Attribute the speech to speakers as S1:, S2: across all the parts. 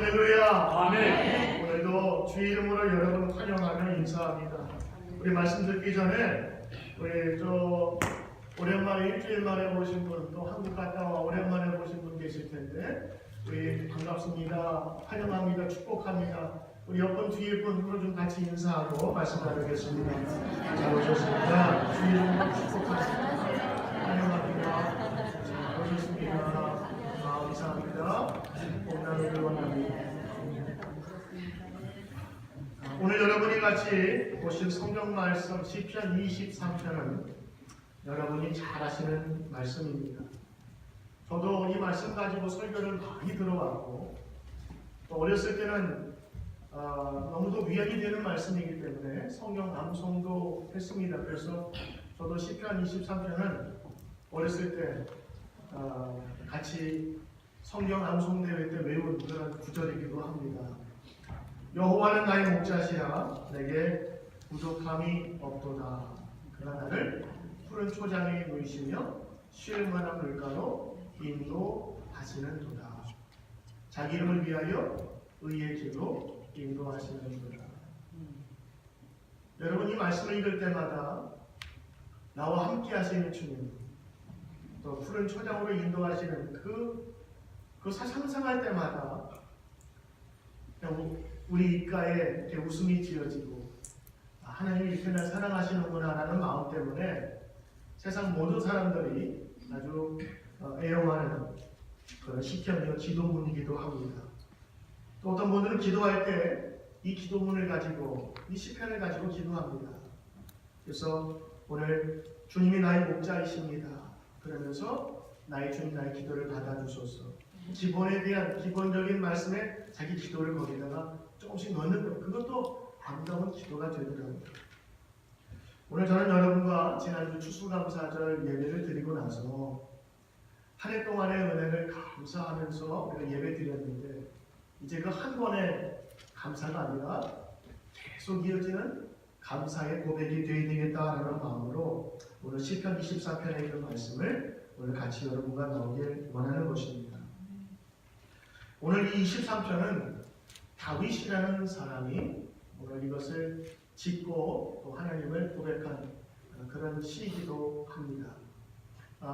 S1: 할렐루야.
S2: 아멘.
S1: 오늘도 주의 이름으로 여러분 환영하며 인사합니다. 우리 말씀 듣기 전에 우리 오랜만에 일주일 만에 보신 분, 또 한국 갔다 와 오랜만에 보신 분 계실 텐데 우리 반갑습니다. 환영합니다. 축복합니다. 우리 옆분 뒤에 분으로 좀 같이 인사하고 말씀 나누겠습니다. 잘 오셨습니다. 주의 이름으로 축복합니다. 환영합니다. 잘 오셨습니다. 감사합니다. 복나무를 원합니다. 오늘 여러분이 같이 보신 성경 말씀 시편 23편은 여러분이 잘 아시는 말씀입니다. 저도 이 말씀 가지고 설교를 많이 들어왔고 또 어렸을 때는 너무도 위안이 되는 말씀이기 때문에 성경 암송도 했습니다. 그래서 저도 시편 23편은 어렸을 때 같이 성경 암송 대회 때 외운 그런 구절이기도 합니다. 여호와는 나의 목자시라 내게 부족함이 없도다. 그러나 나를 푸른 초장에 누이시며 쉴 만한 물가로 인도하시는도다. 자기 이름을 위하여 의의 길로 인도하시는도다. 여러분 이 말씀을 읽을 때마다 나와 함께 하시는 주님, 또 푸른 초장으로 인도하시는 그 상상할 때마다 우리 입가에 이렇게 웃음이 지어지고 하나님이 이렇게 날 사랑하시는구나 라는 마음 때문에 세상 모든 사람들이 아주 애용하는 그런 시편이요 기도문이기도 합니다. 또 어떤 분들은 기도할 때 이 기도문을 가지고 이 시편을 가지고 기도합니다. 그래서 오늘 주님이 나의 목자이십니다. 그러면서 나의 주님 나의 기도를 받아주소서. 기본에 대한 기본적인 말씀에 자기 기도를 거기다가 조금씩 넣는 것, 그것도 아름다운 기도가 되더라고요. 오늘 저는 여러분과 지난주 추수감사절 예배를 드리고 나서 한 해 동안의 은혜를 감사하면서 우리가 예배 드렸는데 이제 그 한 번의 감사가 아니라 계속 이어지는 감사의 고백이 되어야 되겠다라는 마음으로 오늘 시편 24편에 있는 말씀을 오늘 같이 여러분과 나오길 원하는 것입니다. 오늘 이 23편은 다윗이라는 사람이 오늘 이것을 짓고 또 하나님을 고백한 그런 시이기도 합니다.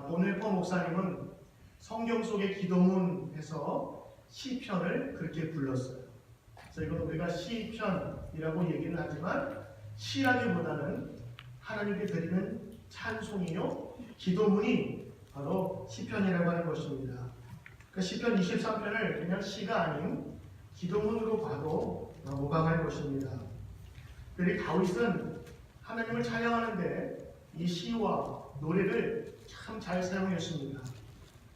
S1: 본일포 목사님은 성경 속의 기도문에서 시편을 그렇게 불렀어요. 그래서 이건 우리가 시편이라고 얘기를 하지만 시라기보다는 하나님께 드리는 찬송이요 기도문이 바로 시편이라고 하는 것입니다. 그 시편 23편을 그냥 시가 아닌 기도문으로 봐도 무방할 것입니다. 그리고 다윗은 하나님을 찬양하는데 이 시와 노래를 참 잘 사용했습니다.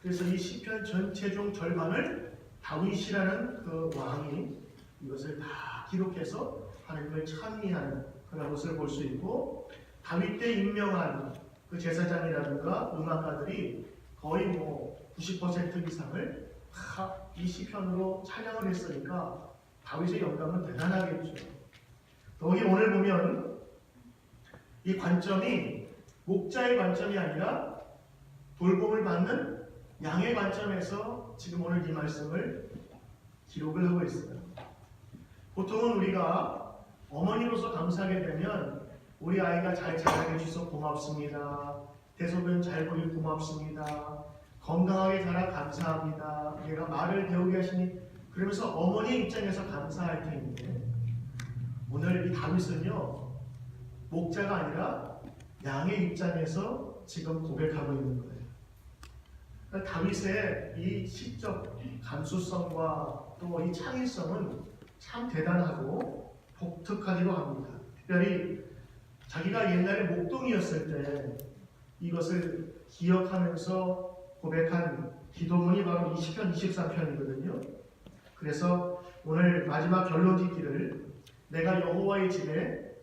S1: 그래서 이 시편 전체 중 절반을 다윗이라는 그 왕이 이것을 다 기록해서 하나님을 찬미하는 그런 것을 볼 수 있고, 다윗 때 임명한 그 제사장이라든가 음악가들이 거의 90% 이상을 다 이 시편으로 찬양을 했으니까 다윗의 영감은 대단하겠죠. 더욱이 오늘 보면 이 관점이 목자의 관점이 아니라 돌봄을 받는 양의 관점에서 지금 오늘 이 말씀을 기록을 하고 있어요. 보통은 우리가 어머니로서 감사하게 되면 우리 아이가 잘 자라게 해주셔서 고맙습니다. 대소변 잘 보길 고맙습니다. 건강하게 자라 감사합니다. 얘가 말을 배우게 하시니 그러면서 어머니 입장에서 감사할 텐데 오늘 이 다윗은요 목자가 아니라 양의 입장에서 지금 고백하고 있는 거예요. 그러니까 다윗의 이 시적 감수성과 또 이 창의성은 참 대단하고 독특하기도 합니다. 특별히 자기가 옛날에 목동이었을 때 이것을 기억하면서 고백한 기도문이 바로 이 시편 23편이거든요. 그래서 오늘 마지막 결론 짓기를 내가 여호와의 집에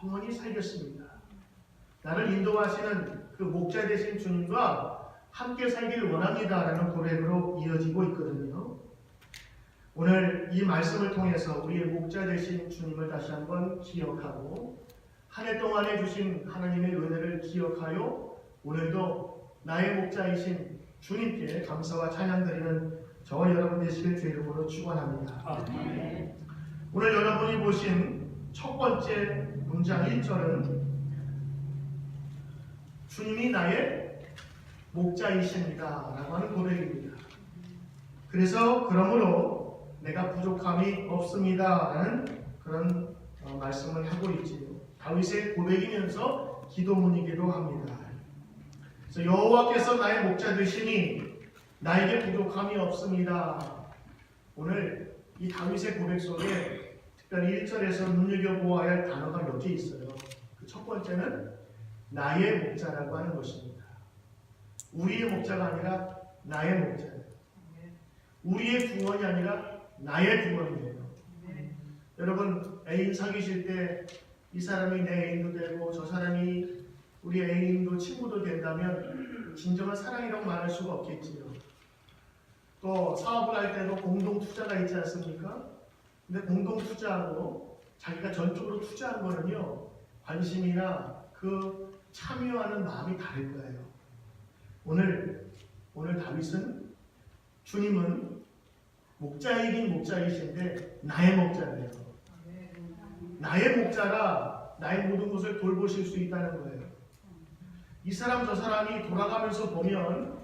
S1: 영원히 살겠습니다. 나를 인도하시는 그 목자 되신 주님과 함께 살기를 원합니다 라는 고백으로 이어지고 있거든요. 오늘 이 말씀을 통해서 우리의 목자 되신 주님을 다시 한번 기억하고 한 해 동안에 주신 하나님의 은혜를 기억하여 오늘도 나의 목자이신 주님께 감사와 찬양 드리는 저와 여러분 되시길 주 이름으로 축원합니다. 오늘 여러분이 보신 첫 번째 문장 1절은 주님이 나의 목자이십니다 라고 하는 고백입니다. 그래서 그러므로 내가 부족함이 없습니다 라는 그런 말씀을 하고 있지요. 다윗의 고백이면서 기도문이기도 합니다. 그래서 여호와께서 나의 목자 되시니 나에게 부족함이 없습니다. 오늘 이 다윗의 고백 속에 특별히 1절에서 눈여겨보아야 할 단어가 몇 개 있어요. 그 첫 번째는 나의 목자라고 하는 것입니다. 우리의 목자가 아니라 나의 목자예요. 우리의 구원이 아니라 나의 구원이에요. 여러분 애인 사귀실 때 이 사람이 내 애인도 되고 저 사람이 우리 애인도 친구도 된다면 진정한 사랑이라고 말할 수가 없겠지요. 또 사업을 할 때도 공동 투자가 있지 않습니까? 근데 공동 투자하고 자기가 전적으로 투자한 거는요, 관심이나 그 참여하는 마음이 다를 거예요. 오늘 다윗은 주님은 목자이긴 목자이신데 나의 목자예요. 나의 목자라 나의 모든 것을 돌보실 수 있다는 거예요. 이 사람 저 사람이 돌아가면서 보면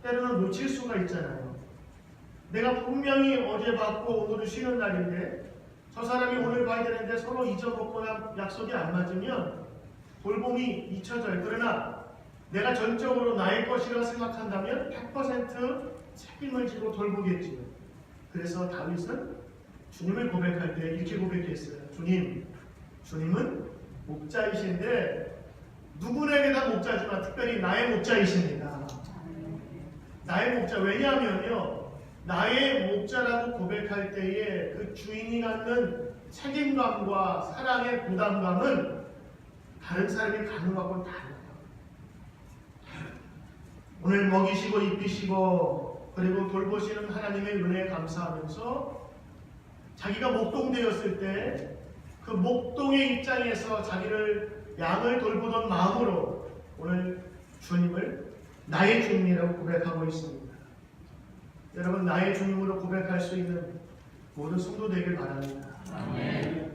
S1: 때로는 놓칠 수가 있잖아요. 내가 분명히 어제 받고 오늘은 쉬는 날인데 저 사람이 오늘 봐야 되는데 서로 잊어먹거나 약속이 안 맞으면 돌봄이 잊혀져요. 그러나 내가 전적으로 나의 것이라 생각한다면 100% 책임을 지고 돌보겠지요. 그래서 다윗은 주님을 고백할 때 이렇게 고백했어요. 주님은 목자이신데 누구에게 다 목자지만 특별히 나의 목자이십니다. 나의 목자. 왜냐하면요, 나의 목자라고 고백할 때에 그 주인이 갖는 책임감과 사랑의 부담감은 다른 사람이 갖는 것과는 달라요. 오늘 먹이시고 입히시고 그리고 돌보시는 하나님의 은혜에 감사하면서 자기가 목동되었을 때 그 목동의 입장에서 자기를 양을 돌보던 마음으로 오늘 주님을 나의 주님이라고 고백하고 있습니다. 여러분 나의 주님으로 고백할 수 있는 모든 성도 되길 바랍니다. 아멘.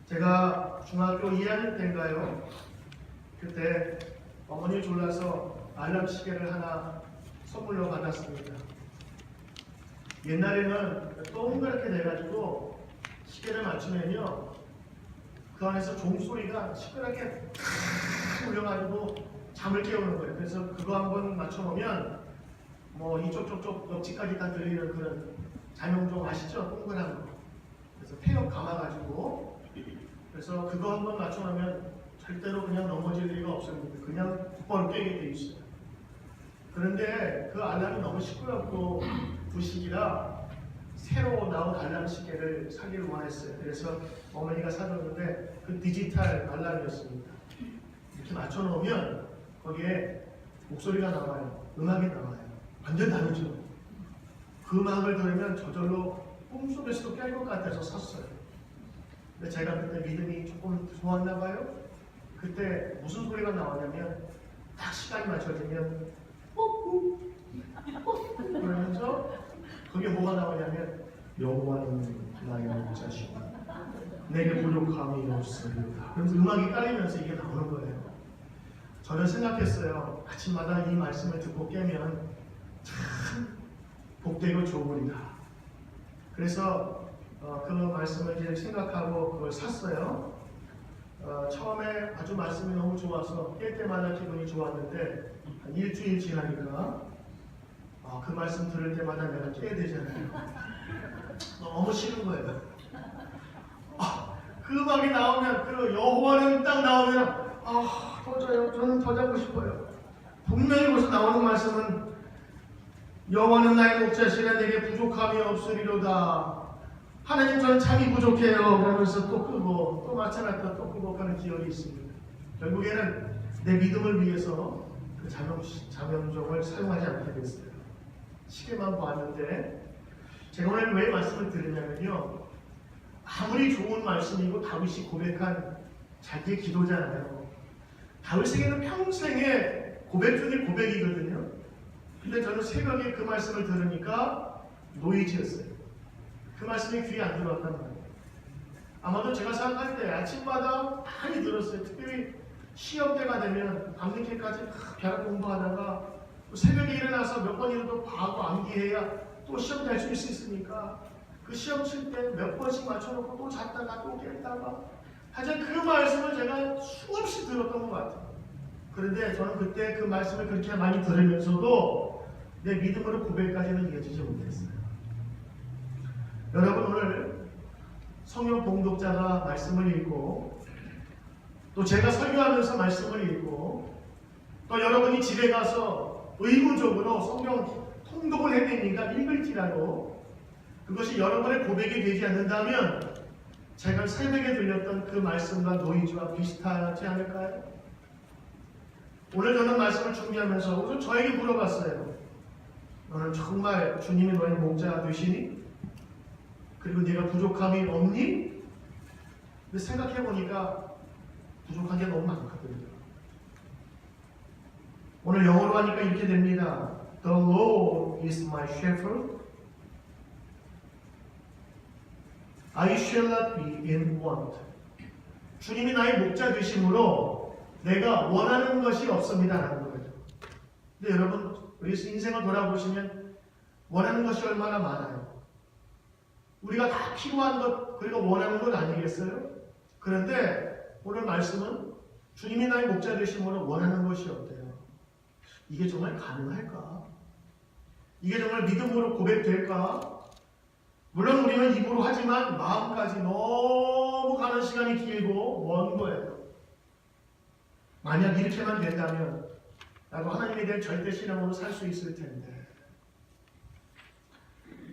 S1: 제가 중학교 2학년 때인가요? 그때 어머니 졸라서 알람 시계를 하나 선물로 받았습니다. 옛날에는 동그랗게 돼가지고 시계를 맞추면요, 그 안에서 종소리가 시끄럽게 울려가지고 잠을 깨우는 거예요. 그래서 그거 한번 맞춰놓으면 뭐 이쪽 저쪽 옆집까지 다 들리는 그런 자명종 아시죠? 동그란 거. 그래서 폐역 감아가지고, 그래서 그거 한번 맞춰놓으면 절대로 그냥 넘어질 리가 없습니다. 그냥 곧바로 깨게 돼 있어요. 그런데 그 알람이 너무 시끄럽고 부식이라 새로 나온 알람 시계를 사기를 원했어요. 그래서 어머니가 사줬는데 그 디지털 알람이었습니다. 이렇게 맞춰놓으면 거기에 목소리가 나와요. 음악이 나와요. 완전 다르죠. 그 음악을 들으면 저절로 꿈속에서도 깰 것 같아서 샀어요. 근데 제가 그때 믿음이 조금 좋았나 봐요. 그때 무슨 소리가 나오냐면 딱 시간이 맞춰지면 뽀뽀 그러면서 그게 뭐가 나오냐면 여호와는 나의 목자시고 내게 부족함이 없으리로다. 그래서 음악이 깔리면서 이게 나오는 거예요. 저는 생각했어요. 아침마다 이 말씀을 듣고 깨면 참 복되고 좋으리라. 그래서 그 말씀을 이제 생각하고 그걸 샀어요. 처음에 아주 말씀이 너무 좋아서 깰 때마다 기분이 좋았는데 한 일주일 지나니까 그 말씀 들을 때마다 내가 깨야 되잖아요. 너무 싫은 거예요. 그 음악이 나오면 그 여호와는 딱 나오면 도저요. 저는 더 자고 싶어요. 분명히 거기서 나오는 말씀은 여호와는 나의 목자시라 내게 부족함이 없으리로다. 하나님 저는 잠이 부족해요. 그러면서 또 끄고 또 마찬가지로 또 끄고 하는 기억이 있습니다. 결국에는 내 믿음을 위해서 그 자명종을 사용하지 않게 됐어요. 시계만 봤는데 제가 오늘 왜 말씀을 드리냐면요, 아무리 좋은 말씀이고 다윗이 고백한 자기의 기도잖아요. 다윗에게는 평생의 고백 중의 고백이거든요. 근데 저는 새벽에 그 말씀을 들으니까 노이즈였어요. 그 말씀이 귀에 안 들어왔단 말이에요. 아마도 제가 생각할 때 아침마다 많이 들었어요. 특별히 시험 때가 되면 밤늦게까지 벼락 공부하다가 또 새벽에 일어나서 몇 번이라도 봐고 암기해야 또 시험 낼 수 있으니까 그 시험 칠 때 몇 번씩 맞춰놓고 또 잤다가 또 깼다가 하여튼 그 말씀을 제가 수없이 들었던 것 같아요. 그런데 저는 그때 그 말씀을 그렇게 많이 들으면서도 내 믿음으로 고백까지는 이어지지 못했어요. 여러분 오늘 성경 봉독자가 말씀을 읽고 또 제가 설교하면서 말씀을 읽고 또 여러분이 집에 가서 의무적으로 성경 통독을 해야 되니까 읽을지라도 그것이 여러분의 고백이 되지 않는다면 제가 새벽에 들렸던 그 말씀과 노이즈와 비슷하지 않을까요? 오늘 저는 말씀을 준비하면서 우선 저에게 물어봤어요. 너는 정말 주님이 너의 목자 되시니? 그리고 네가 부족함이 없니? 근데 생각해보니까 부족한 게 너무 많거든요. 오늘 영어로 하니까 이렇게 됩니다. The Lord is my shepherd. I shall not be in want. 주님이 나의 목자 되심으로 내가 원하는 것이 없습니다라는 거죠. 근데 여러분 우리 인생을 돌아보시면 원하는 것이 얼마나 많아요. 우리가 다 필요한 것 그리고 원하는 것 아니겠어요? 그런데 오늘 말씀은 주님이 나의 목자 되심으로 원하는 것이 없대요. 이게 정말 가능할까? 이게 정말 믿음으로 고백될까? 물론 우리는 입으로 하지만 마음까지 너무 가는 시간이 길고 먼 거예요. 만약 이렇게만 된다면 나도 하나님에 대한 절대 신앙으로 살 수 있을 텐데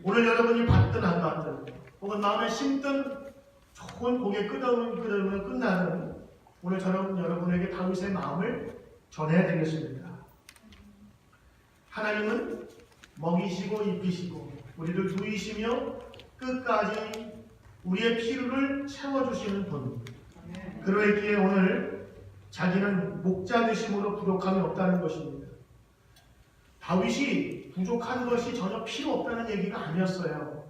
S1: 오늘 여러분이 받든 안 받든 혹은 마음에 심든 좋은 고개 끄덕으면 끝나는 오늘 저는 여러분에게 다윗의 마음을 전해야 되겠습니다. 하나님은 먹이시고 입히시고 우리를 누이시며 끝까지 우리의 필요를 채워주시는 분. 그러기에 오늘 자기는 목자 되심으로 부족함이 없다는 것입니다. 다윗이 부족한 것이 전혀 필요 없다는 얘기가 아니었어요.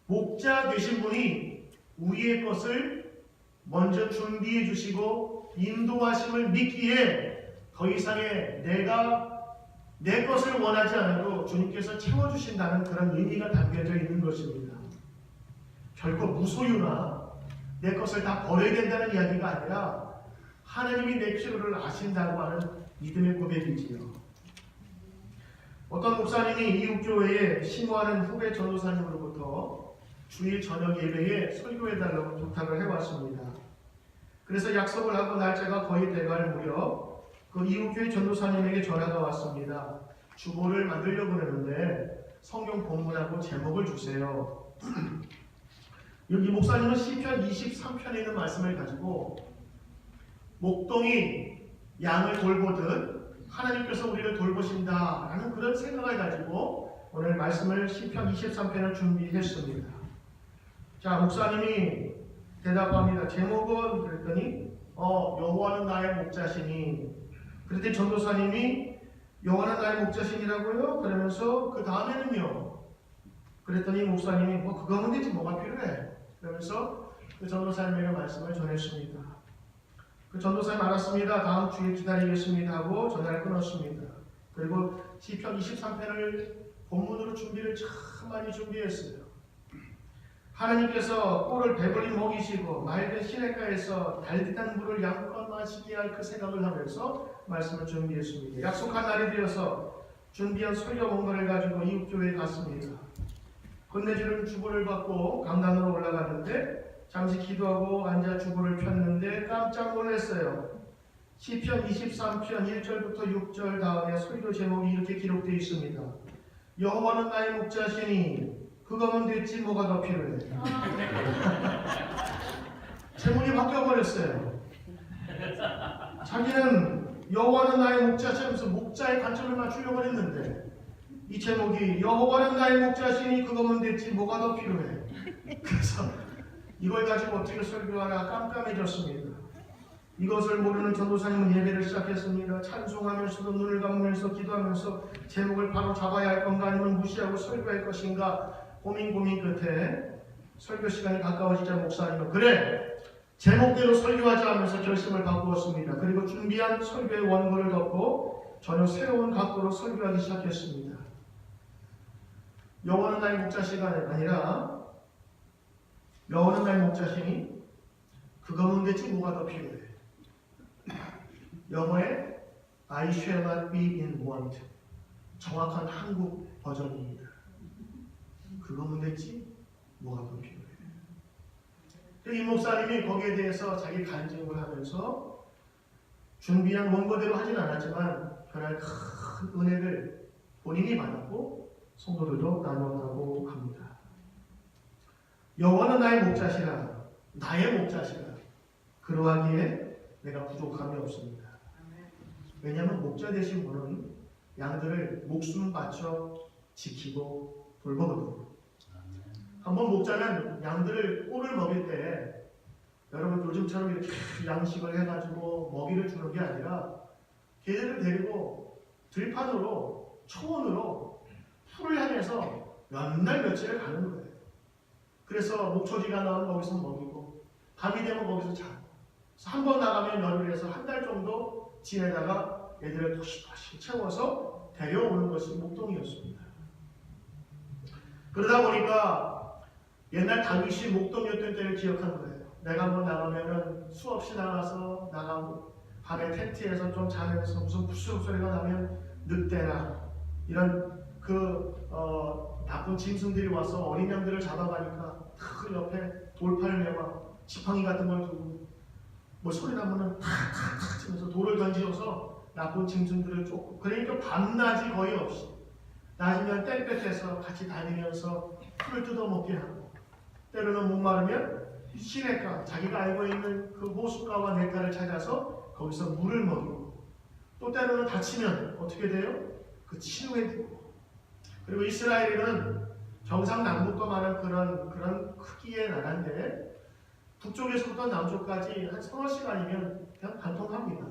S1: 목자 되신 분이 우리의 것을 먼저 준비해 주시고 인도하심을 믿기에 더 이상의 내 것을 원하지 않아도 주님께서 채워주신다는 그런 의미가 담겨져 있는 것입니다. 결코 무소유나 내 것을 다 버려야 된다는 이야기가 아니라 하나님이 내 필요를 아신다고 하는 믿음의 고백이지요. 어떤 목사님이 이웃교회에 신고하는 후배 전도사님으로부터 주일 저녁 예배에 설교해달라고 부탁을 해왔습니다. 그래서 약속을 하고 날짜가 거의 돼갈 무렵 그 이웃교회 전도사님에게 전화가 왔습니다. 주보를 만들려고 그러는데 성경 본문하고 제목을 주세요. 여기 목사님은 시편 23편에 있는 말씀을 가지고 목동이 양을 돌보듯 하나님께서 우리를 돌보신다라는 그런 생각을 가지고 오늘 말씀을 시편 23편을 준비했습니다. 자, 목사님이 대답합니다. 제목은 그랬더니 여호와는 나의 목자시니. 그랬더니 전도사님이 여호와는 나의 목자시니라고요? 그러면서 그 다음에는요. 그랬더니 목사님이 그거면 되지 뭐가 필요해. 그러면서 그 전도사님에게 말씀을 전했습니다. 그 전도사님 알았습니다. 다음 주에 기다리겠습니다 하고 전화를 끊었습니다. 그리고 시편 23편을 본문으로 준비를 참 많이 준비했어요. 하나님께서 꼴을 배불리 먹이시고 맑은 시냇가에서 달빛한 물을 양껏 마시게 할 그 생각을 하면서 말씀을 준비했습니다. 약속한 날이 되어서 준비한 설교 본문을 가지고 이웃교회에 갔습니다. 끝내주는 주보를 받고 강단으로 올라갔는데 잠시 기도하고 앉아 주보를 폈는데 깜짝 놀랐어요. 시편 23편 1절부터 6절 다음에 설교 제목이 이렇게 기록되어 있습니다. 여호와는 나의 목자시니 그거면 됐지 뭐가 더 필요해. 제목이 바뀌어버렸어요. 자기는 여호와는 나의 목자시면서 목자의 관점을 맞추려고 했는데 이 제목이 여호와는 나의 목자시니 그거면 됐지 뭐가 더 필요해. 그래서 이걸 가지고 어떻게 설교하나 깜깜해졌습니다. 이것을 모르는 전도사님은 예배를 시작했습니다. 찬송하면서도 눈을 감으면서 기도하면서 제목을 바로 잡아야 할 건가 아니면 무시하고 설교할 것인가 고민 끝에 설교 시간이 가까워지자 목사님은 그래 제목대로 설교하자 하면서 결심을 바꾸었습니다. 그리고 준비한 설교의 원고를 덮고 전혀 새로운 각도로 설교하기 시작했습니다. 영어는 나의 목자 시간이 아니라 영어는 나의 목자시니 그거면 되지 뭐가 더 필요해. 영어에 I shall not be in want. 정확한 한국 버전입니다. 그거면 됐지 뭐가 더 필요해. 이 목사님이 거기에 대해서 자기 간증을 하면서 준비한 원고대로 하진 않았지만 그날 큰 은혜를 본인이 받았고 성도들도 나눴다고 합니다. 여호와는 나의 목자시라 나의 목자시라 그러하기에 내가 부족함이 없습니다. 왜냐하면 목자 되신 분은 양들을 목숨 바쳐 지키고 돌보거든요. 한번 목자는 양들을 꼴을 먹일 때 여러분 요즘처럼 이렇게 양식을 해가지고 먹이를 주는 게 아니라 걔들을 데리고 들판으로 초원으로 풀을 향해서 몇 날 며칠을 가는 거예요. 그래서 목초지가 나오면 거기서 먹이고 밤이 되면 거기서 자고 한 번 나가면 열흘에서 한 달 정도 지내다가 애들을 도시도시 채워서 데려오는 것이 목동이었습니다. 그러다 보니까 옛날 다윗이 목동이었던 때를 기억한 거예요. 내가 한번 나가면은 수없이 나가서 나가고 밤에 텐트에서 좀 자면서 무슨 부스럭 소리가 나면 늑대나 이런 나쁜 짐승들이 와서 어린 양들을 잡아가니까 그 옆에 돌팔 매와 지팡이 같은 걸 두고 뭐 소리 나면은 탁탁탁 치면서 돌을 던지어서 나쁜 짐승들을 쫓고 그러니까 밤낮이 거의 없이 낮이면 땡볕에서 같이 다니면서 풀을 뜯어먹게 하고 때로는 목마르면 시냇가 자기가 알고 있는 그 호숫가와 냇가를 찾아서 거기서 물을 먹이고 또 때로는 다치면 어떻게 돼요? 그 치료해주고 그리고 이스라엘은 경상남북과 많은 그런 크기의 나라인데 북쪽에서부터 남쪽까지 한 서너 시간이면 그냥 관통합니다.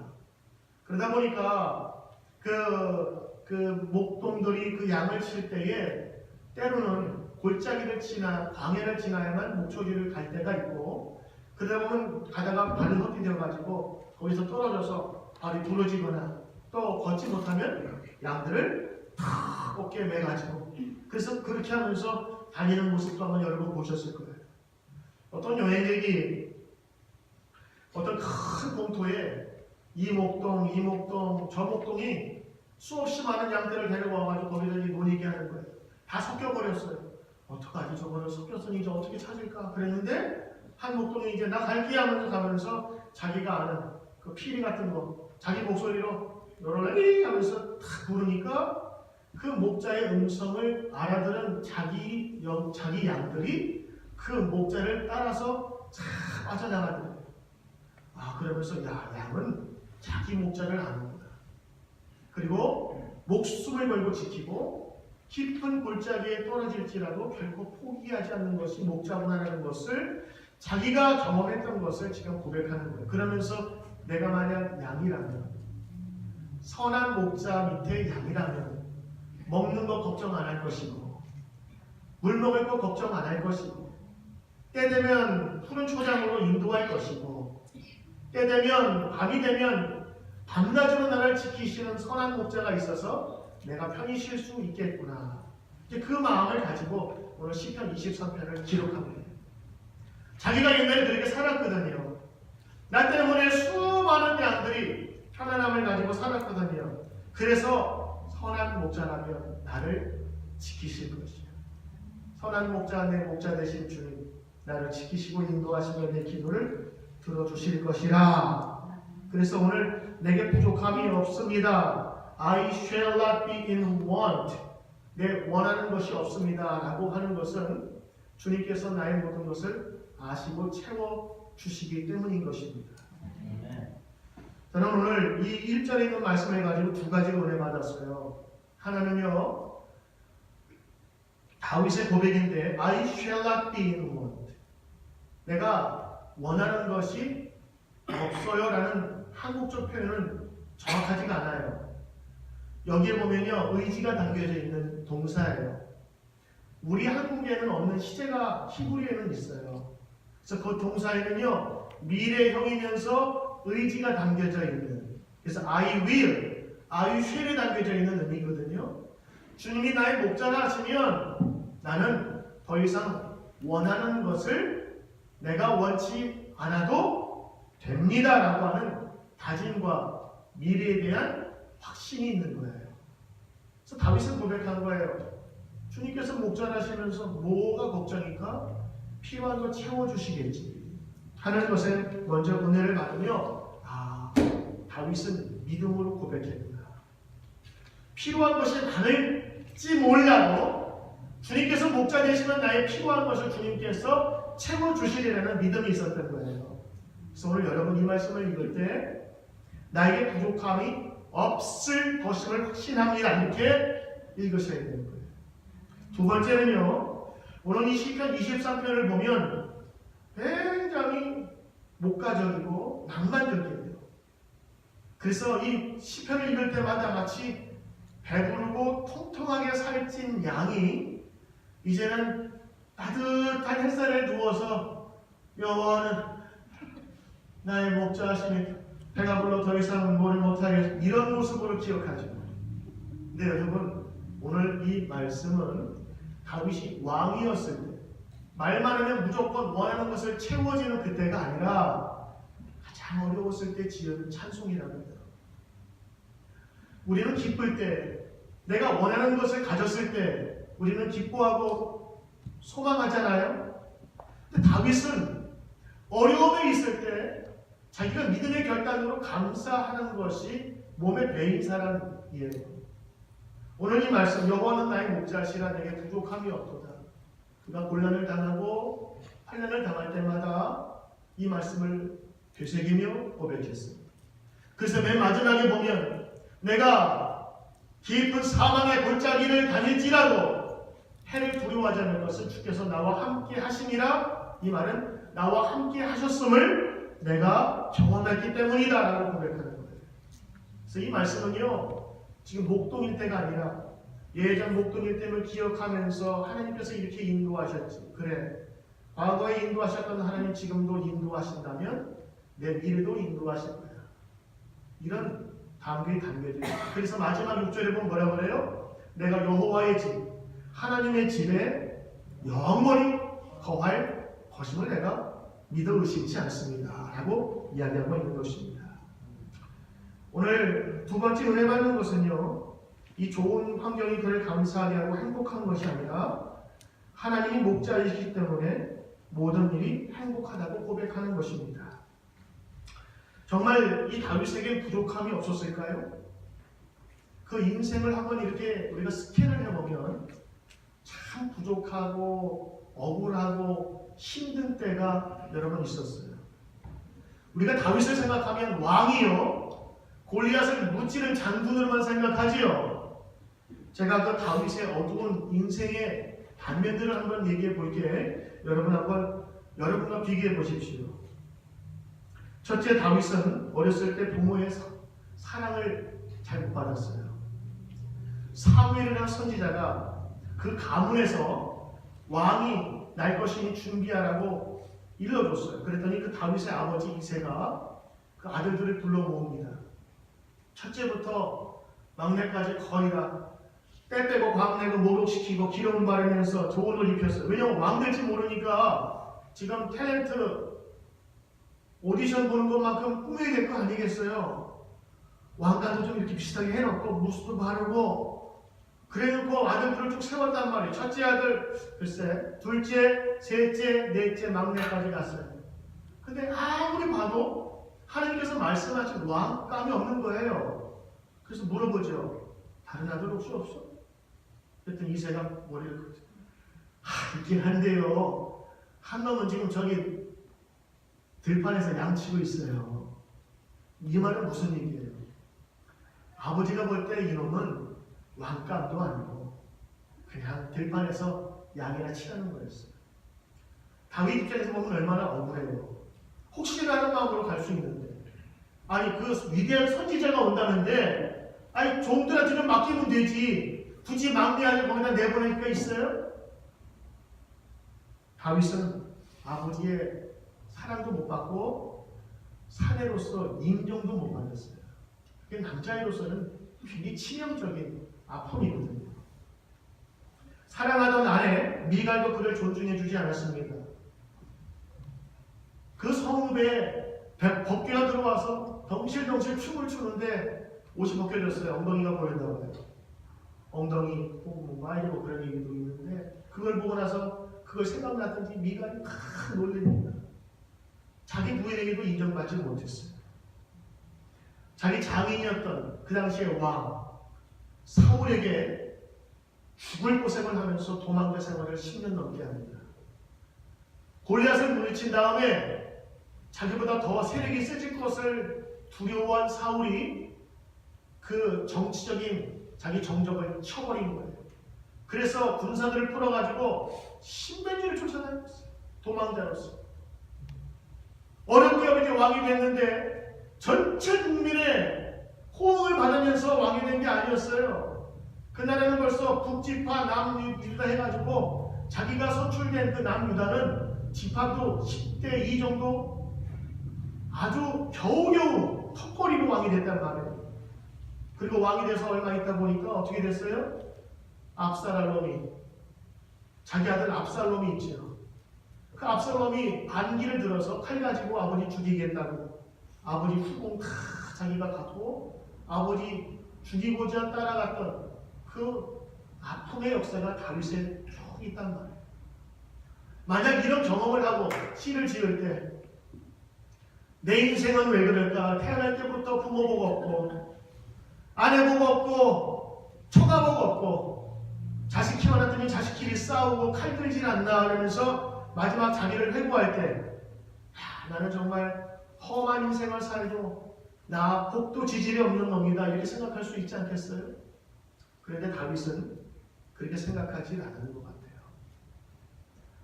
S1: 그러다 보니까 그 목동들이 그 양을 칠 때에 때로는 골짜기를 지나 광야를 지나야만 목초지를 갈 때가 있고 그러다 보면 가다가 발이 헛디뎌가지고 거기서 떨어져서 발이 부러지거나 또 걷지 못하면 양들을 탁 어깨에 매가지고 그래서 그렇게 하면서 다니는 모습도 아마 여러분 보셨을 거예요. 어떤 여행객이 어떤 큰 공터에 이 목동, 저 목동이 수없이 많은 양들을 데려와가지고 거기서 논의게 하는 거예요. 다 섞여버렸어요. 어떡하지? 저거를 섞였으니 이제 어떻게 찾을까? 그랬는데 한 목동이 이제 나 갈게 하면서 가면서 자기가 아는 그 피리 같은 거 자기 목소리로 요럴레리 하면서 탁 부르니까 그 목자의 음성을 알아들은 자기 양들이 그 목자를 따라서 쫙 빠져나가더래요. 그러면서 양은 자기 목자를 아는구나. 그리고 목숨을 걸고 지키고 깊은 골짜기에 떨어질지라도 결코 포기하지 않는 것이 목자구나라는 것을 자기가 경험했던 것을 지금 고백하는 거예요. 그러면서 내가 만약 양이라면 선한 목자 밑에 양이라면 먹는 거 걱정 안 할 것이고 물 먹을 거 걱정 안 할 것이고 때 되면 푸른 초장으로 인도할 것이고 때 되면 밤이 되면 밤낮으로 나를 지키시는 선한 목자가 있어서 내가 편히 쉴 수 있겠구나. 이제 그 마음을 가지고 오늘 시편 23편을 기록합니다. 자기가 옛날에 그렇게 살았거든요. 나 때문에 수많은 양들이 편안함을 가지고 살았거든요. 그래서 선한 목자라면 나를 지키실 것이야. 선한 목자, 내 목자 되신 주님, 나를 지키시고 인도하시며 내 기도를 들어주실 것이라. 그래서 오늘 내게 부족함이 없습니다. I shall not be in want. 내 원하는 것이 없습니다. 라고 하는 것은 주님께서 나의 모든 것을 아시고 채워주시기 때문인 것입니다. 저는 오늘 이 1절에 있는 말씀을 가지고 두 가지로 은혜 받았어요. 하나는요, 다윗의 고백인데 I shall not be in want. 내가 원하는 것이 없어요 라는 한국적 표현은 정확하지가 않아요. 여기에 보면요, 의지가 담겨져 있는 동사예요. 우리 한국에는 없는 시제가 히브리어에는 있어요. 그래서 그 동사에는요, 미래형이면서 의지가 담겨져 있는, 그래서 I will, I shall이 담겨져 있는 의미거든요. 주님이 나의 목자라 하시면 나는 더 이상 원하는 것을 내가 원치 않아도 됩니다 라고 하는 다짐과 미래에 대한 확신이 있는 거예요. 그래서 다윗은 고백한 거예요. 주님께서 목자라시면서 뭐가 걱정일까? 필요한 거 채워주시겠지 하는 것에 먼저 은혜를 받으며 다윗은 믿음으로 고백했구나. 필요한 것이 많을지 몰라도 주님께서 목자 되시면 나의 필요한 것을 주님께서 채워주시리라는 믿음이 있었던 거예요. 그래서 오늘 여러분 이 말씀을 읽을 때 나에게 부족함이 없을 것임을 확신합니다. 이렇게 읽으셔야 되는 거예요. 두 번째는요, 오늘 이 시편 23편을 보면 굉장히 목가적이고 낭만적이에요. 그래서 이 시편을 읽을 때마다 마치 배부르고 통통하게 살찐 양이 이제는 따뜻한 햇살에 누워서 여호와는 나의 목자하시니 배가 불러 더 이상 뭐를 못하게, 이런 모습으로 기억하죠. 근데 여러분, 오늘 이 말씀은 다윗이 왕이었을 때, 말만 하면 무조건 원하는 것을 채워지는 그때가 아니라 가장 어려웠을 때 지은 찬송이라고 합니다. 우리는 기쁠 때, 내가 원하는 것을 가졌을 때 우리는 기뻐하고 소망하잖아요. 근데 다윗은 어려움에 있을 때 자기가 믿음의 결단으로 감사하는 것이 몸에 배인 사람이에요. 오늘 이 말씀, 여호와는 나의 목자시라 내게 부족함이 없도다. 그가 곤란을 당하고 환난을 당할 때마다 이 말씀을 되새기며 고백했습니다. 그래서 맨 마지막에 보면 내가 깊은 사망의 골짜기를 다닐지라도 해를 두려워하지 않을 것은 주께서 나와 함께 하심이라. 이 말은 나와 함께 하셨음을 내가 경험했기 때문이다 라고 고백하는 거예요. 그래서 이 말씀은요, 지금 목동일 때가 아니라 예전 목동일 때를 기억하면서 하나님께서 이렇게 인도하셨지. 그래, 과거에 인도하셨던 하나님 지금도 인도하신다면 내 미래도 인도하실 거야. 이런 담력이 담겨져 있어요. 그래서 마지막 6절에 보면 뭐라고 그래요? 내가 여호와의 집, 하나님의 집에 영원히 거할 것임을 내가 믿어 의심치 않습니다 라고 이야기하고 있는 것입니다. 오늘 두 번째 은혜 받는 것은요, 이 좋은 환경이 그를 감사하게 하고 행복한 것이 아니라 하나님이 목자이시기 때문에 모든 일이 행복하다고 고백하는 것입니다. 정말 이 다윗에게 부족함이 없었을까요? 그 인생을 한번 이렇게 우리가 스캔을 해보면 참 부족하고 억울하고 힘든 때가 여러 번 있었어요. 우리가 다윗을 생각하면 왕이요, 골리앗을 무찌른 장군으로만 생각하지요. 제가 그 다윗의 어두운 인생의 단면들을 한번 얘기해 볼게 여러분과 비교해 보십시오. 첫째, 다윗은 어렸을 때 부모의 사랑을 잘 못 받았어요. 사무엘이라는 선지자가 그 가문에서 왕이 날 것이니 준비하라고 일러줬어요. 그랬더니 그 다윗의 아버지 이새가 그 아들들을 불러 모읍니다. 첫째부터 막내까지 거의 다 때 빼고 광 내고 목욕시키고 기름을 바르면서 좋은 옷 입혔어요. 왜냐면 왕 될지 모르니까 지금 탤런트 오디션 보는 것만큼 꾸며야 될 거 아니겠어요. 왕관도 좀 이렇게 비슷하게 해놓고 무스도 바르고 그래놓고 아들들을 쭉 세웠단 말이에요. 첫째 아들 글쎄, 둘째, 셋째, 넷째, 막내까지 갔어요. 근데 아무리 봐도 하나님께서 말씀하신 왕감이 없는 거예요. 그래서 물어보죠. 다른 아들 혹시 없어? 그랬더니 이새가 머리를 있긴 한데요, 한 놈은 지금 저기 들판에서 양치고 있어요. 이 말은 무슨 얘기예요? 아버지가 볼 때 이놈은 왕감도 아니고 그냥 들판에서 양이나 치라는 거였어요. 다윗 입장에서 보면 얼마나 억울해요. 혹시라는 마음으로 갈 수 있는데 아니 그 위대한 선지자가 온다는데 아니 종들한테 좀 맡기면 되지. 굳이 막내 아들 거기다 내보낼 필요가 있어요? 다윗은 아버지의 사랑도 못 받고 사내로서 인정도 못 받았어요. 그게 남자애로서는 굉장히 치명적인 아픔이거든요. 사랑하던 아내 미갈도 그를 존중해주지 않았습니다. 그 성읍에 법궤가 들어와서 덩실덩실 춤을 추는데 옷이 벗겨졌어요. 엉덩이가 보였다고 해요. 엉덩이 혹은 마이고 그런 얘기도 있는데 그걸 보고 나서 그걸 생각났던지 미갈이 막 놀랍니다. 자기 부인에게도 인정받지 못했어요. 자기 장인이었던 그 당시의 왕 사울에게 죽을 고생을 하면서 도망자 생활을 10년 넘게 합니다. 골리앗을 물리친 다음에 자기보다 더 세력이 세질 것을 두려워한 사울이 그 정치적인 자기 정적을 쳐버린 거예요. 그래서 군사들을 풀어가지고 십몇 년을 쫓아다녔어요. 도망자로서. 어렵게 어렵게 왕이 됐는데 전체 국민의 호응을 받으면서 왕이 된 게 아니었어요. 그날에는 벌써 북지파 남유다 해가지고 자기가 선출된 그 남유다는 지파도 10대 2 정도 아주 겨우겨우 턱걸이로 왕이 됐단 말이에요. 그리고 왕이 돼서 얼마 있다 보니까 어떻게 됐어요? 압살롬이 자기 아들 압살롬이 있죠. 그 압살롬이 반기를 들어서 칼 가지고 아버지 죽이겠다고 아버지 후궁 다 자기가 갖고 아버지 죽이고자 따라갔던 그 아픔의 역사가 다윗에 쭉 있단 말이에요. 만약 이런 경험을 하고 시를 지을 때 내 인생은 왜 그럴까? 태어날 때부터 부모 복 없고 아내 복 없고 처가 복 없고 자식 키워놨더니 자식끼리 싸우고 칼 들질 않나 그러면서 마지막 자기를 회고할 때 나는 정말 험한 인생을 살고 나 복도 지질이 없는 놈이다 이렇게 생각할 수 있지 않겠어요? 그런데 다윗은 그렇게 생각하지 않는 것 같아요.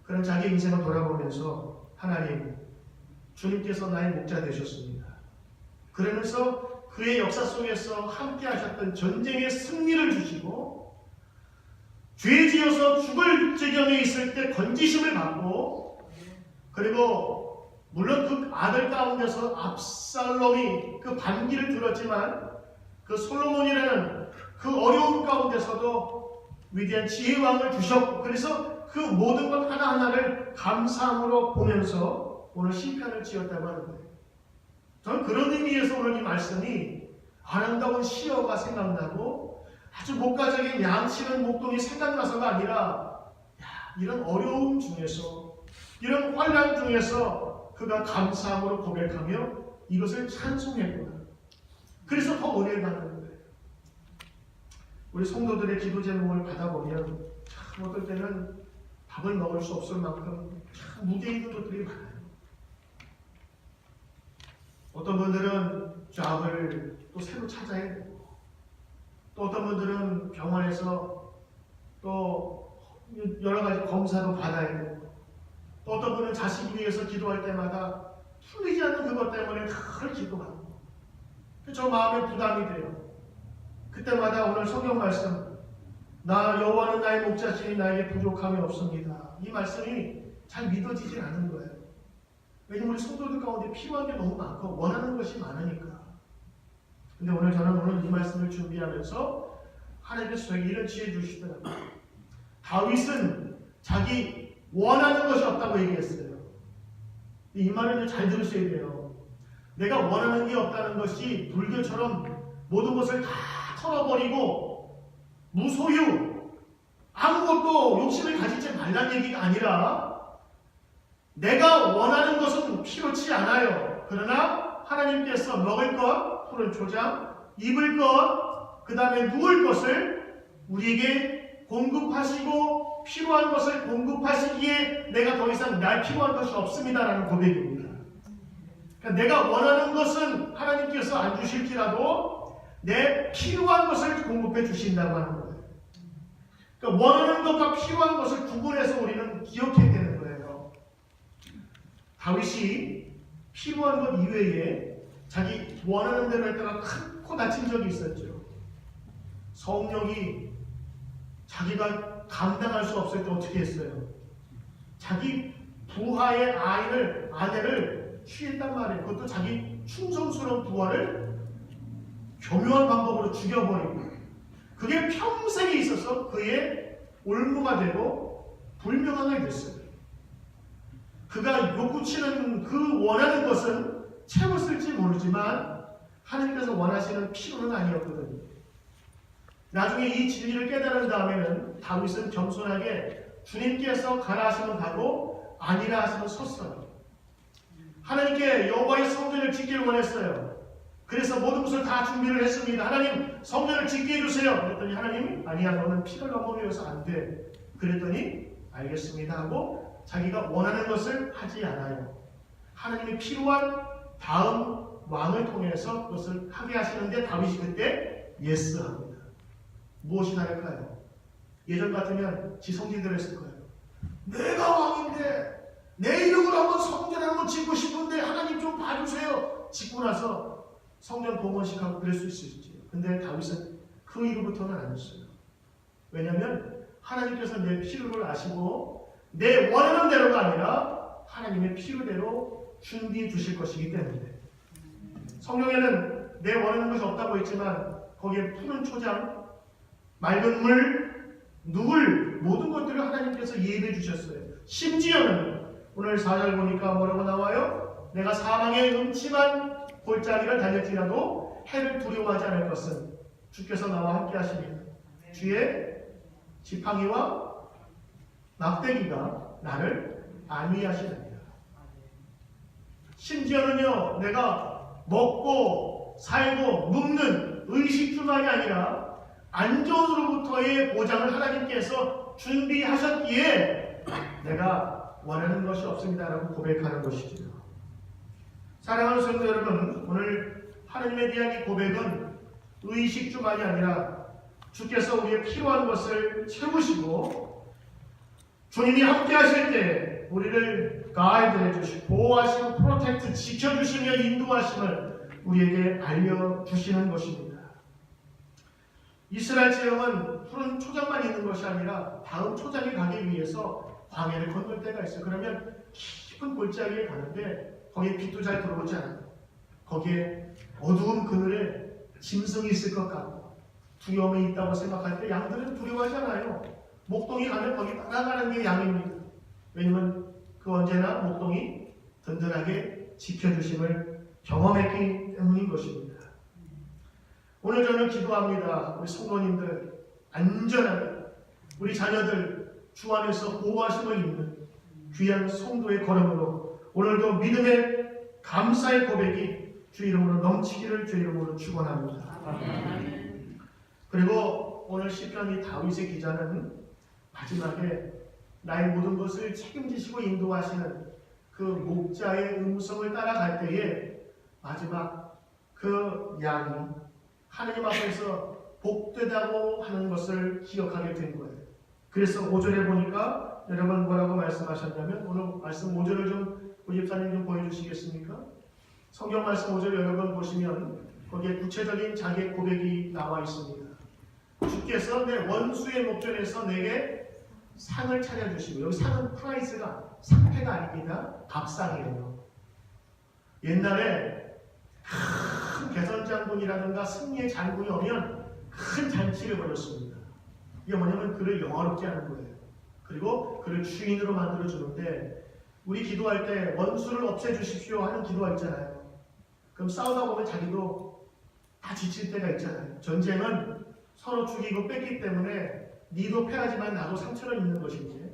S1: 그럼 자기 인생을 돌아보면서 하나님 주님께서 나의 목자 되셨습니다. 그러면서 그의 역사 속에서 함께 하셨던 전쟁의 승리를 주시고 죄 지어서 죽을 지경에 있을 때 건지심을 받고 그리고 물론 그 아들 가운데서 압살롬이 그 반기를 들었지만 그 솔로몬이라는 그 어려움 가운데서도 위대한 지혜왕을 주셨고 그래서 그 모든 것 하나하나를 감사함으로 보면서 오늘 시편을 지었다고 하는 거예요. 저는 그런 의미에서 오늘 이 말씀이 아름다운 시어가 생각나고 아주 목가적인 양치는 목동이 생각나서가 아니라 이런 어려움 중에서 이런 환난 중에서 그가 감사함으로 고백하며 이것을 찬송했구나. 그래서 더 은혜를 받는 거예요. 우리 성도들의 기도 제목을 받아보면 참 어떨 때는 밥을 먹을 수 없을 만큼 참 무게 있는 것들이 많아요. 어떤 분들은 잡을 또 새로 찾아야 되고 또 어떤 분들은 병원에서 또 여러 가지 검사도 받아야 되고 또 어떤 분은 자식을 위해서 기도할 때마다 풀리지 않는 그것 때문에 늘 기도하고 저 마음에 부담이 돼요. 그때마다 오늘 성경 말씀 나 여호와는 나의 목자시니 나에게 부족함이 없습니다. 이 말씀이 잘 믿어지질 않는 거예요. 왜냐면 우리 성도들 가운데 필요한 게 너무 많고 원하는 것이 많으니까. 근데 오늘 이 말씀을 준비하면서 하나님께서 저에게 이런 지혜 주시더라고요. 다윗은 자기 원하는 것이 없다고 얘기했어요. 이 말을 잘 들으셔야 돼요. 내가 원하는 게 없다는 것이 불교처럼 모든 것을 다 털어버리고 무소유 아무것도 욕심을 가지지 말라는 얘기가 아니라 내가 원하는 것은 필요치 않아요. 그러나 하나님께서 먹을 것, 푸른 초장, 입을 것, 그 다음에 누울 것을 우리에게 공급하시고 필요한 것을 공급하시기에 내가 더 이상 날 필요한 것이 없습니다라는 고백입니다. 그러니까 내가 원하는 것은 하나님께서 안 주실지라도 내 필요한 것을 공급해 주신다고 하는 거예요. 그러니까 원하는 것과 필요한 것을 구분해서 우리는 기억해야 되는 거예요. 다윗이 필요한 것 이외에 자기 원하는 대로 했다가 큰 다친 적이 있었죠. 성령이 자기가 감당할 수 없을 때 어떻게 했어요? 자기 부하의 아내를 취했단 말이에요. 그것도 자기 충성스러운 부하를 교묘한 방법으로 죽여버리고, 그게 평생에 있어서 그의 올무가 되고 불명하게 됐어요. 그가 요구치는 그 원하는 것은 채웠을지 모르지만 하나님께서 원하시는 필요는 아니었거든요. 나중에 이 진리를 깨달은 다음에는 다윗은 겸손하게 주님께서 가라 하시면 가고 아니라 하시면 섰어요. 하나님께 여호와의 성전을 짓기를 원했어요. 그래서 모든 것을 다 준비를 했습니다. 하나님, 성전을 짓게 해주세요. 그랬더니 하나님이 아니야, 너는 피를 넘어려서 안 돼. 그랬더니 알겠습니다 하고 자기가 원하는 것을 하지 않아요. 하나님이 필요한 다음 왕을 통해서 그것을 하게 하시는데 다윗이 그때 예스합니다. 무엇이 다를까요? 예전 같으면 지 성질대로 했을 거예요. 내가 왕인데 내 이름으로 한번 성전 한번 짓고 싶은데 하나님 좀 봐주세요. 짓고 나서 성전 봉헌식하고 그럴 수 있을지. 근데 다윗은 그 이후부터는 안 했어요. 왜냐하면 하나님께서 내 필요를 아시고 내 원하는 대로가 아니라 하나님의 필요대로 준비해 주실 것이기 때문에. 성경에는 내 원하는 것이 없다고 했지만 거기에 푸른 초장, 맑은 물, 누울 모든 것들을 하나님께서 예비해 주셨어요. 심지어는 오늘 4절 보니까 뭐라고 나와요? 내가 사망의 음침한 골짜기를 다녔지라도 해를 두려워하지 않을 것은 주께서 나와 함께 하시리라. 주의 지팡이와 막대기가 나를 안위하시느니라. 심지어는요, 내가 먹고 살고 눕는 의식주만이 아니라 안전으로부터의 보장을 하나님께서 준비하셨기에 내가 원하는 것이 없습니다라고 고백하는 것이지요. 사랑하는 성도 여러분, 오늘 하나님에 대한 이 고백은 의식주만이 아니라 주께서 우리의 필요한 것을 채우시고 주님이 함께 하실 때 우리를 가이드해 주시고 보호하시고 프로텍트 지켜주시며 인도하심을 우리에게 알려주시는 것입니다. 이스라엘 지형은 푸른 초장만 있는 것이 아니라 다음 초장에 가기 위해서 광야를 건널 때가 있어요. 그러면 깊은 골짜기에 가는데 거기에 빛도 잘 들어오지 않아요. 거기에 어두운 그늘에 짐승이 있을 것 같고 두려움이 있다고 생각할 때 양들은 두려워하지 않아요. 목동이 가면 거기 따라가는 게 양입니다. 왜냐면 그 언제나 목동이 든든하게 지켜주심을 경험했기 때문인 것입니다. 오늘 저는 기도합니다. 우리 성도님들 안전하게 우리 자녀들 주 안에서 보호하심을 입는 귀한 성도의 걸음으로 오늘도 믿음의 감사의 고백이 주 이름으로 넘치기를 주 이름으로 축원합니다. 그리고 오늘 시편 이 다윗의 기자는 마지막에 나의 모든 것을 책임지시고 인도하시는 그 목자의 음성을 따라갈 때에 마지막 그 양이 하나님 앞에서 복되다고 하는 것을 기억하게 된 거예요. 그래서 5절에 보니까 여러분 뭐라고 말씀하셨냐면 오늘 말씀 5절을 좀 고집사님 좀 보여주시겠습니까? 성경 말씀 5절 여러분 보시면 거기에 구체적인 자기의 고백이 나와 있습니다. 주께서 내 원수의 목전에서 내게 상을 차려주시고, 여기 상은 프라이즈가 상패가 아닙니다. 밥상이에요. 옛날에 큰 개선장군이라든가 승리의 장군이 오면 큰 잔치를 벌였습니다. 이게 뭐냐면 그를 영화롭게 하는 거예요. 그리고 그를 주인으로 만들어 주는데, 우리 기도할 때 원수를 없애주십시오 하는 기도가 있잖아요. 그럼 싸우다 보면 자기도 다 지칠 때가 있잖아요. 전쟁은 서로 죽이고 뺏기 때문에 니도 패하지만 나도 상처를 입는 것인지,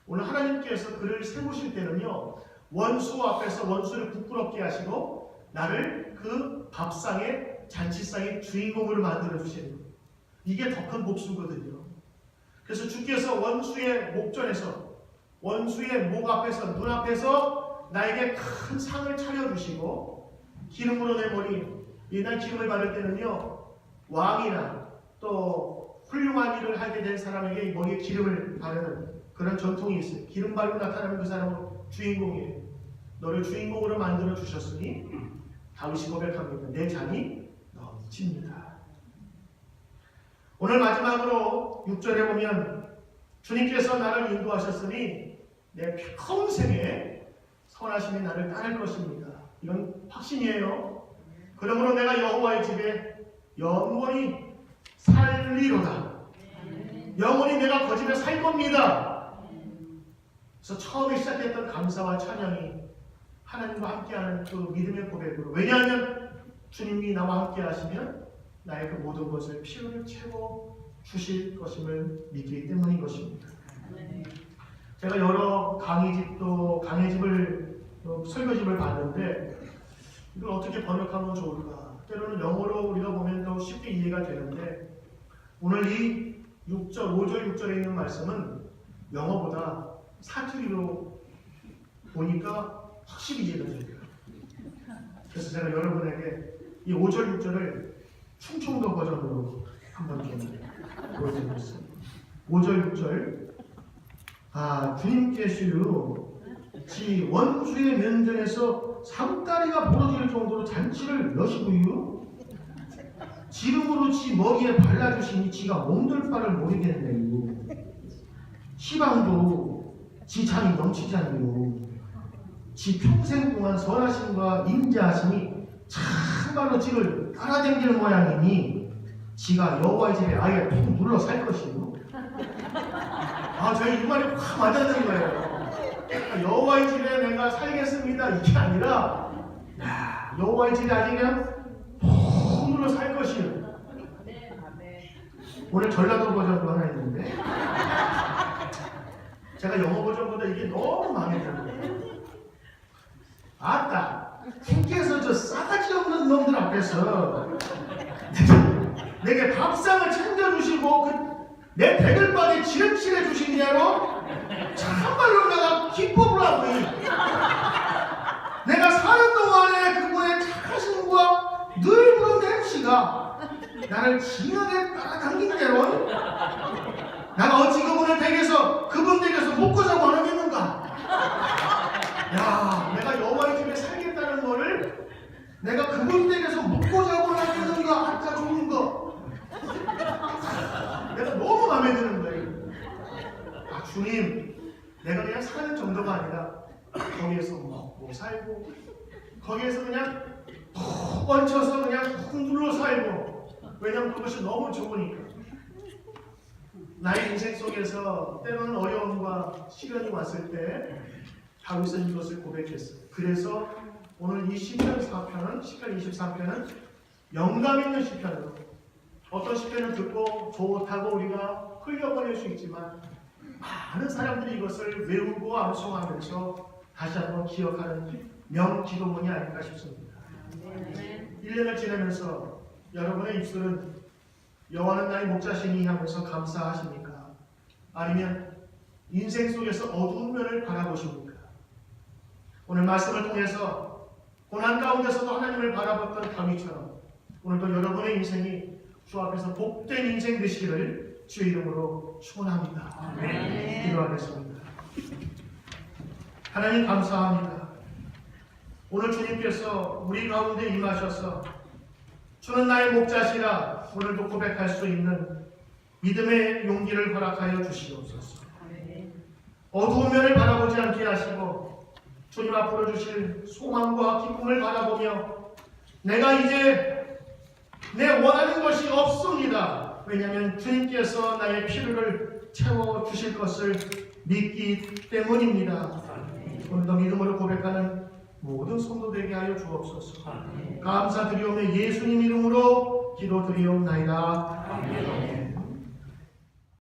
S1: 오늘 하나님께서 그를 세우실 때는요, 원수 앞에서 원수를 부끄럽게 하시고 나를 그 밥상의 잔치상의 주인공으로 만들어 주시는 거예요. 이게 더 큰 복수거든요. 그래서 주께서 원수의 목전에서, 원수의 목 앞에서, 눈 앞에서 나에게 큰 상을 차려주시고 기름으로 내 머리, 옛날 기름을 바를 때는요, 왕이나 또 훌륭한 일을 하게 된 사람에게 머리에 기름을 바르는 그런 전통이 있어요. 기름 바르고 나타나면 그 사람은 주인공이에요. 너를 주인공으로 만들어 주셨으니 다윗이 고백합니다. 내 잔이 넘칩니다. 오늘 마지막으로 6절에 보면 주님께서 나를 인도하셨으니 내 평생에 선하심이 나를 따를 것입니다. 이건 확신이에요. 그러므로 내가 여호와의 집에 영원히 살리로다. 영원히 내가 그 집에 살 겁니다. 그래서 처음에 시작했던 감사와 찬양이 하나님과 함께하는 그 믿음의 고백으로, 왜냐하면 주님이 나와 함께 하시면 나의 그 모든 것을 피로를 채워 주실 것임을 믿기 때문인 것입니다. 제가 여러 강의집을 설교집을 봤는데 이걸 어떻게 번역하면 좋을까? 때로는 영어로 우리가 보면 더 쉽게 이해가 되는데 오늘 이 6절, 5절, 6절에 있는 말씀은 영어보다 사투리로 보니까 확실히 이해가 됩니다. 그래서 제가 여러분에게 이 5절, 6절을 충청도 버전으로 한번 좀 보여드리겠습니다. 5절, 6절. 주님께서요 지 원수의 면전에서 상다리가 부러질 정도로 잔치를 여시고요 지름으로 지 먹이에 발라주시니 지가 몸둘 바를 모르겠네요. 시방도 지 잔이 넘치잖아요. 지 평생 동안 선하심과 인자하심이 참말로 지를 따라다니는 모양이니 지가 여호와의 집에 아예 푹 눌러 살 것이요. 저희 이 말이 확 맞았는 거예요. 여호와의 집에 내가 살겠습니다 이게 아니라 여호와의 집에 아주 그냥 푹 눌러 살 것이요. 오늘 전라도 버전도 하나 있는데 제가 영어 버전보다 이게 너무 마음에 들어요. 주께서 저 싸가지 없는 놈들 앞에서 내게 밥상을 챙겨주시고 내 배들바닥에 지름칠해 주시냐로 참말로 내가 기뻐을 하고 내가 사는 동안에 그분의 착하심과 늘 부른 냄새가 나를 진하게 따라당긴 대로 나가 어찌 그분 댁에서 먹고 자고 안 하겠는가? 내가 여호와의 집에 살겠다는 거를 내가 그분 댁에서 먹고 자고 안 하겠는가? 아까 좋은 거 내가 너무 마음에 드는 거예요. 주님, 내가 그냥 사는 정도가 아니라 거기에서 먹고 살고 거기에서 그냥 푹 얹혀서 그냥 푹 눌러 살고, 왜냐하면 그것이 너무 좋으니까. 나의 인생 속에서 때로는 어려움과 시련이 왔을 때 다윗은 이것을 고백했어요. 그래서 오늘 이 시편 4편은, 시편 23편은 영감 있는 시편으로, 어떤 시편을 듣고 좋다고 우리가 흘려보낼 수 있지만 많은 사람들이 이것을 외우고 암송하면서 다시 한번 기억하는 명기도문이 아닐까 싶습니다. 1년을 지내면서 여러분의 입술은 여호와는 나의 목자시니 하면서 감사하십니까? 아니면 인생 속에서 어두운 면을 바라보십니까? 오늘 말씀을 통해서 고난 가운데서도 하나님을 바라봤던 다윗처럼 오늘도 여러분의 인생이 주 앞에서 복된 인생 되시기를 주의 이름으로 축원합니다. 기도하겠습니다. 하나님 감사합니다. 오늘 주님께서 우리 가운데 임하셔서 주는 나의 목자시라 오늘도 고백할 수 있는 믿음의 용기를 허락하여 주시옵소서. 어두운 면을 바라보지 않게 하시고 주님 앞으로 주실 소망과 기쁨을 바라보며 내가 이제 내 원하는 것이 없습니다. 왜냐하면 주님께서 나의 필요를 채워주실 것을 믿기 때문입니다. 오늘도 믿음으로 고백하는 모든 성도 되게 하여 주옵소서. 감사드리오며 예수님 이름으로 기도드리옵나이다. 아멘.